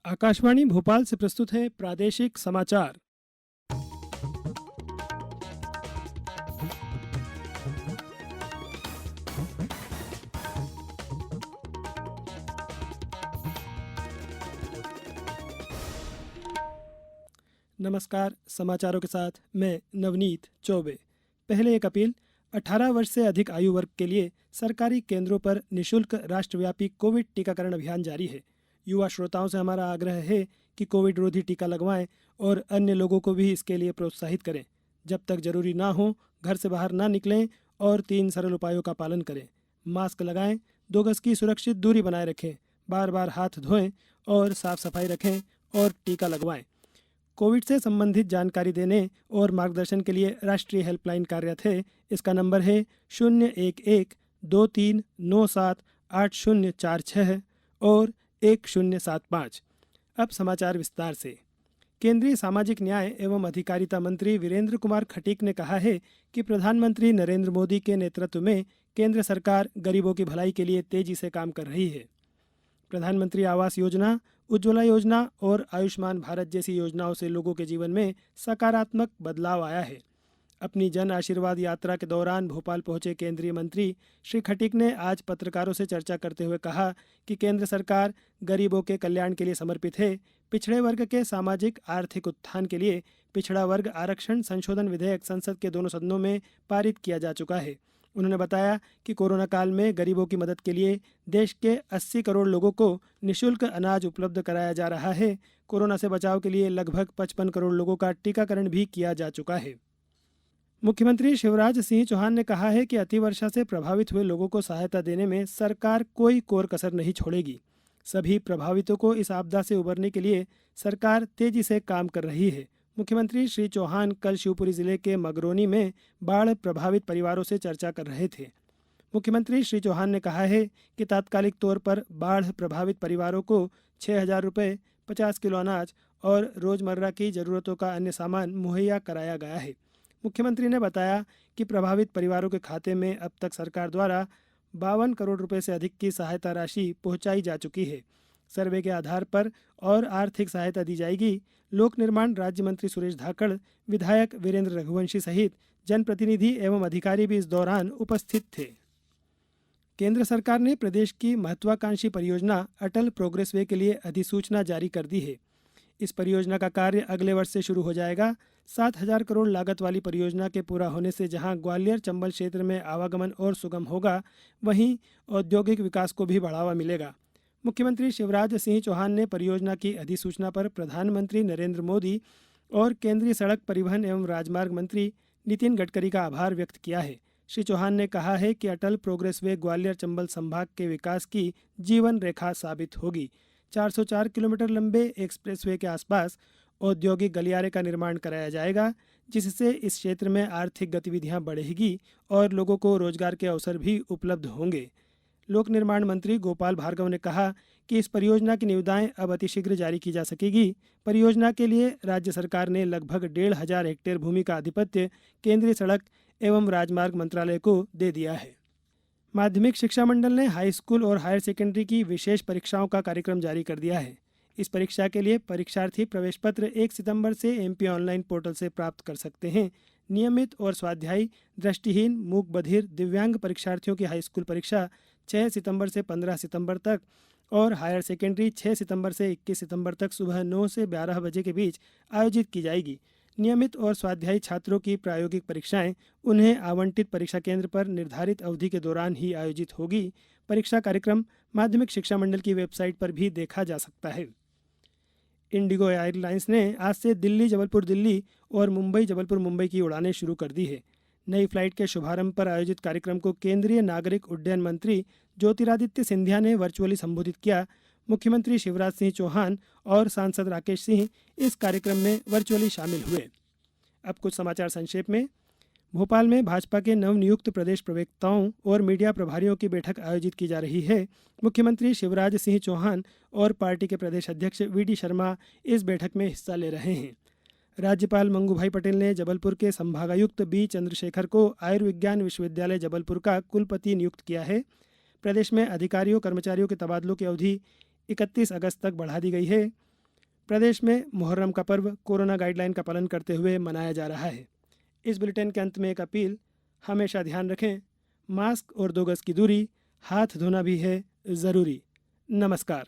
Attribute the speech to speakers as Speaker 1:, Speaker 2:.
Speaker 1: आकाशवाणी भोपाल से प्रस्तुत है प्रादेशिक समाचार। नमस्कार, समाचारों के साथ मैं नवनीत चौबे। पहले एक अपील। 18 वर्ष से अधिक आयु वर्ग के लिए सरकारी केंद्रों पर निशुल्क राष्ट्रव्यापी कोविड टीकाकरण अभियान जारी है। युवा श्रोताओं से हमारा आग्रह है कि कोविड रोधी टीका लगवाएं और अन्य लोगों को भी इसके लिए प्रोत्साहित करें। जब तक जरूरी ना हो, घर से बाहर ना निकलें और 3 सरल उपायों का पालन करें। मास्क लगाएं, 2 गज की सुरक्षित दूरी बनाए रखें, बार बार हाथ धोएं और साफ सफाई रखें और टीका लगवाएं। कोविड से संबंधित जानकारी देने और मार्गदर्शन के लिए राष्ट्रीय हेल्पलाइन कार्यरत है। इसका नंबर है 011-2397-8046 और 1075। अब समाचार विस्तार से। केंद्रीय सामाजिक न्याय एवं अधिकारिता मंत्री वीरेंद्र कुमार खटीक ने कहा है कि प्रधानमंत्री नरेंद्र मोदी के नेतृत्व में केंद्र सरकार गरीबों की भलाई के लिए तेजी से काम कर रही है। प्रधानमंत्री आवास योजना, उज्ज्वला योजना और आयुष्मान भारत जैसी योजनाओं से लोगों के जीवन में सकारात्मक बदलाव आया है। अपनी जन आशीर्वाद यात्रा के दौरान भोपाल पहुंचे केंद्रीय मंत्री श्री खटीक ने आज पत्रकारों से चर्चा करते हुए कहा कि केंद्र सरकार गरीबों के कल्याण के लिए समर्पित है। पिछड़े वर्ग के सामाजिक आर्थिक उत्थान के लिए पिछड़ा वर्ग आरक्षण संशोधन विधेयक संसद के दोनों सदनों में पारित किया जा चुका है। उन्होंने बताया कि कोरोना काल में गरीबों की मदद के लिए देश के 80 करोड़ लोगों को निःशुल्क अनाज उपलब्ध कराया जा रहा है। कोरोना से बचाव के लिए लगभग 55 करोड़ लोगों का टीकाकरण भी किया जा चुका है। मुख्यमंत्री शिवराज सिंह चौहान ने कहा है कि अतिवर्षा से प्रभावित हुए लोगों को सहायता देने में सरकार कोई कोर कसर नहीं छोड़ेगी। सभी प्रभावितों को इस आपदा से उबरने के लिए सरकार तेजी से काम कर रही है। मुख्यमंत्री श्री चौहान कल शिवपुरी जिले के मगरोनी में बाढ़ प्रभावित परिवारों से चर्चा कर रहे थे। मुख्यमंत्री श्री चौहान ने कहा है कि तात्कालिक तौर पर बाढ़ प्रभावित परिवारों को 6,000 रुपये, 50 किलो अनाज और रोजमर्रा की जरूरतों का अन्य सामान मुहैया कराया गया है। मुख्यमंत्री ने बताया कि प्रभावित परिवारों के खाते में अब तक सरकार द्वारा 52 करोड़ रुपए से अधिक की सहायता राशि पहुंचाई जा चुकी है। सर्वे के आधार पर और आर्थिक सहायता दी जाएगी। लोक निर्माण राज्य मंत्री सुरेश धाकड़, विधायक वीरेंद्र रघुवंशी सहित जनप्रतिनिधि एवं अधिकारी भी इस दौरान उपस्थित थे। केंद्र सरकार ने प्रदेश की महत्वाकांक्षी परियोजना अटल प्रोग्रेस वे के लिए अधिसूचना जारी कर दी है। इस परियोजना का कार्य अगले वर्ष से शुरू हो जाएगा। 7,000 करोड़ लागत वाली परियोजना के पूरा होने से जहां ग्वालियर चंबल क्षेत्र में आवागमन और सुगम होगा, वहीं औद्योगिक विकास को भी बढ़ावा मिलेगा। मुख्यमंत्री शिवराज सिंह चौहान ने परियोजना की अधिसूचना पर प्रधानमंत्री नरेंद्र मोदी और केंद्रीय सड़क परिवहन एवं राजमार्ग मंत्री नितिन गडकरी का आभार व्यक्त किया है। श्री चौहान ने कहा है कि अटल प्रोग्रेस वे ग्वालियर चंबल संभाग के विकास की जीवन रेखा साबित होगी। 404 किलोमीटर लंबे एक्सप्रेसवे के आसपास औद्योगिक गलियारे का निर्माण कराया जाएगा, जिससे इस क्षेत्र में आर्थिक गतिविधियां बढ़ेगी और लोगों को रोजगार के अवसर भी उपलब्ध होंगे। लोक निर्माण मंत्री गोपाल भार्गव ने कहा कि इस परियोजना की निविदाएं अब अतिशीघ्र जारी की जा सकेगी। परियोजना के लिए राज्य सरकार ने लगभग 1,500 हेक्टेयर भूमि का आधिपत्य केंद्रीय सड़क एवं राजमार्ग मंत्रालय को दे दिया है। माध्यमिक शिक्षा मंडल ने हाई स्कूल और हायर सेकेंडरी की विशेष परीक्षाओं का कार्यक्रम जारी कर दिया है। इस परीक्षा के लिए परीक्षार्थी प्रवेश पत्र 1 सितंबर से एमपी ऑनलाइन पोर्टल से प्राप्त कर सकते हैं। नियमित और स्वाध्यायी, दृष्टिहीन, मूक बधिर, दिव्यांग परीक्षार्थियों की हाई स्कूल परीक्षा 6 सितंबर से 15 सितंबर तक और हायर सेकेंडरी 6 सितंबर से 21 सितंबर तक सुबह 9 से 12 बजे के बीच आयोजित की जाएगी। नियमित और स्वाध्यायी छात्रों की प्रायोगिक परीक्षाएं उन्हें आवंटित परीक्षा केंद्र पर निर्धारित अवधि के दौरान ही आयोजित होगी। परीक्षा कार्यक्रम माध्यमिक शिक्षा मंडल की वेबसाइट पर भी देखा जा सकता है। इंडिगो एयरलाइंस ने आज से दिल्ली जबलपुर दिल्ली और मुंबई जबलपुर मुंबई की उड़ानें शुरू कर दी है। नई फ्लाइट के शुभारंभ पर आयोजित कार्यक्रम को केंद्रीय नागरिक उड्डयन मंत्री ज्योतिरादित्य सिंधिया ने वर्चुअली संबोधित किया। मुख्यमंत्री शिवराज सिंह चौहान और सांसद राकेश सिंह इस कार्यक्रम में वर्चुअली शामिल हुए। अब कुछ समाचार संक्षेप में। भोपाल में भाजपा के नवनियुक्त प्रदेश प्रवक्ताओं और मीडिया प्रभारियों की बैठक आयोजित की जा रही है। मुख्यमंत्री शिवराज सिंह चौहान और पार्टी के प्रदेश अध्यक्ष वीडी शर्मा इस बैठक में हिस्सा ले रहे हैं। राज्यपाल मंगूभाई पटेल ने जबलपुर के संभागायुक्त बी चंद्रशेखर को आयुर्विज्ञान विश्वविद्यालय जबलपुर का कुलपति नियुक्त किया है। प्रदेश में अधिकारियों कर्मचारियों के तबादलों की अवधि 31 अगस्त तक बढ़ा दी गई है। प्रदेश में मुहर्रम का पर्व कोरोना गाइडलाइन का पालन करते हुए मनाया जा रहा है। इस बुलेटिन के अंत में एक अपील। हमेशा ध्यान रखें, मास्क और 2 गज की दूरी, हाथ धोना भी है ज़रूरी। नमस्कार।